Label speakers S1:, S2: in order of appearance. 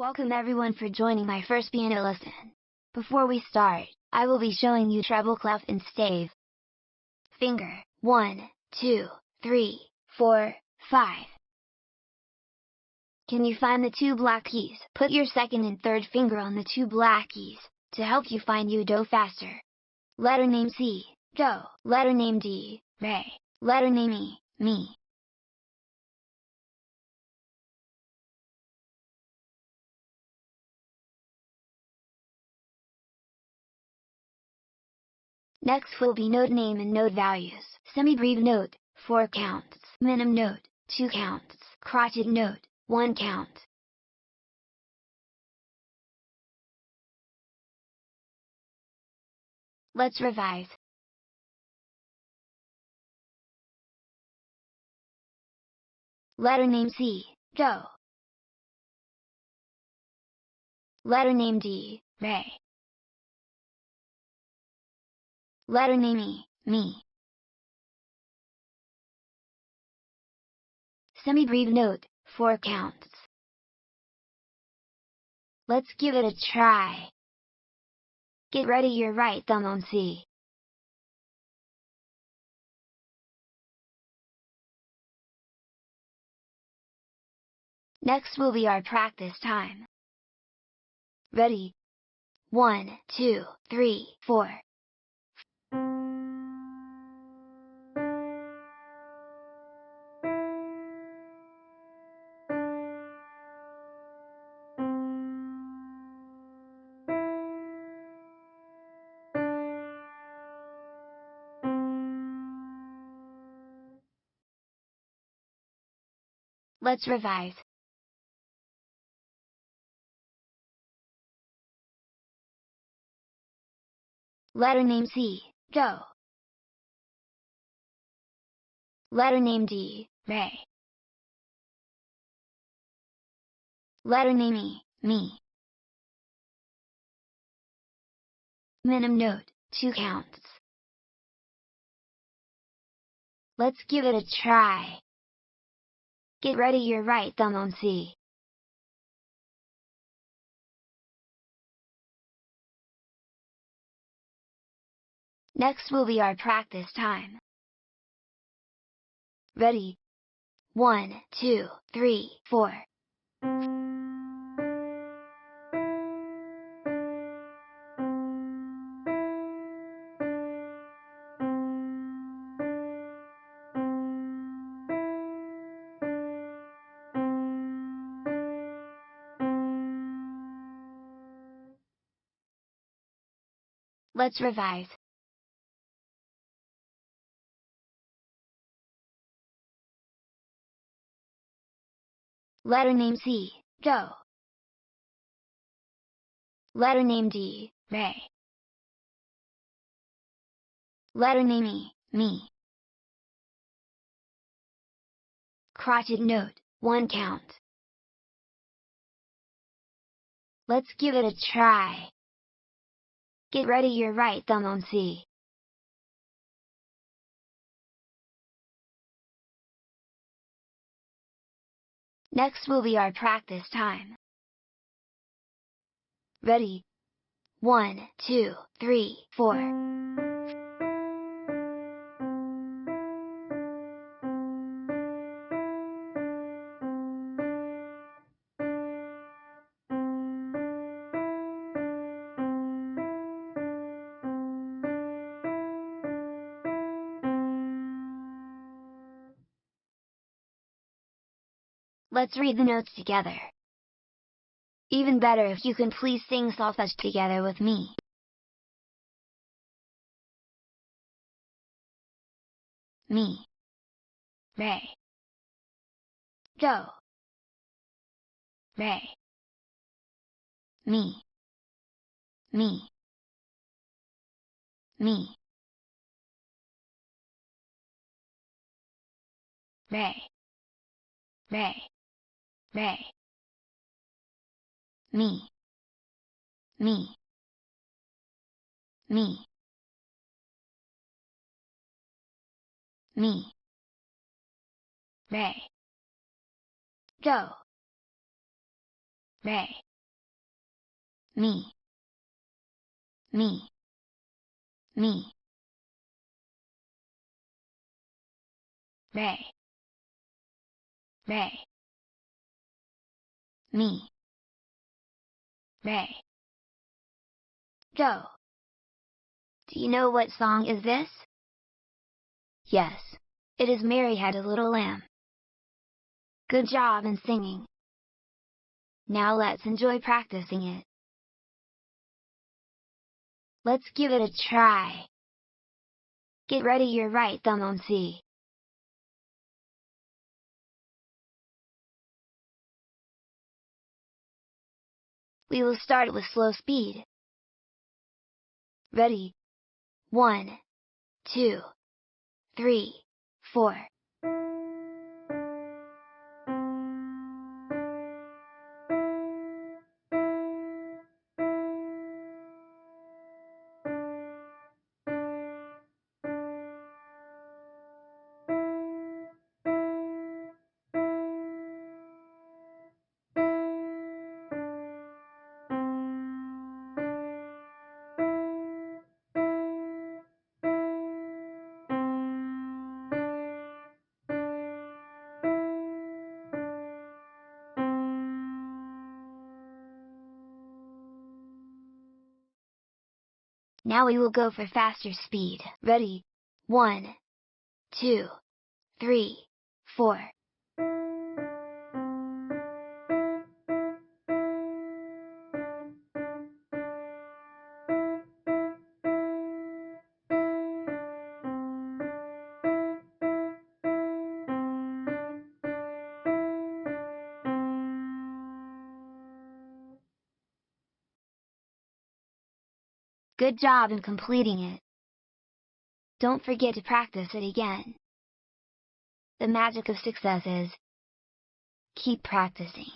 S1: Welcome everyone for joining my first piano lesson. Before we start, I will be showing you treble, clef and stave. Finger, 1, 2, 3, 4, 5. Can you find the two black keys? Put your second and third finger on the two black keys, to help you find do faster. Letter name C, do. Letter name D, re. Letter name E, mi. Next will be note name and note values. Semi-breve note, 4 counts. Minim note, 2 counts. Crotchet note, 1 count. Let's revise. Letter name C, do. Letter name D, re. Letter name E, mi. Semi-breve note, 4 counts. Let's give it a try. Get ready your right thumb on C. Next will be our practice time. Ready? 1, 2, 3, 4. Let's revise. Letter name C, do. Letter name D, re. Letter name E, mi. Minim note, 2 counts. Let's give it a try. Get ready your right thumb on C. Next will be our practice time. Ready? 1, 2, 3, 4. Let's revise. Letter name C, do. Letter name D, re. Letter name E, mi. Crotchet note, 1 count. Let's give it a try. Get ready your right thumb on C. Next will be our practice time. Ready? 1, 2, 3, 4. Let's read the notes together. Even better if you can please sing solfege together with me. Mi. Re. Do. Re. Mi. Mi. Mi. Re. Re. Re. Mi. Mi. Mi. Mi. Re. Do. Re. me, me, me. Ray, Ray, me, Ray. Joe. Do you know what song is this? Yes, it is Mary Had a Little Lamb. Good job in singing. Now let's enjoy practicing it. Let's give it a try. Get ready your right thumb on C. We will start with slow speed. Ready? 1, 2, 3, 4. Now we will go for faster speed. Ready? 1, 2, 3, 4. Good job in completing it. Don't forget to practice it again. The magic of success is keep practicing.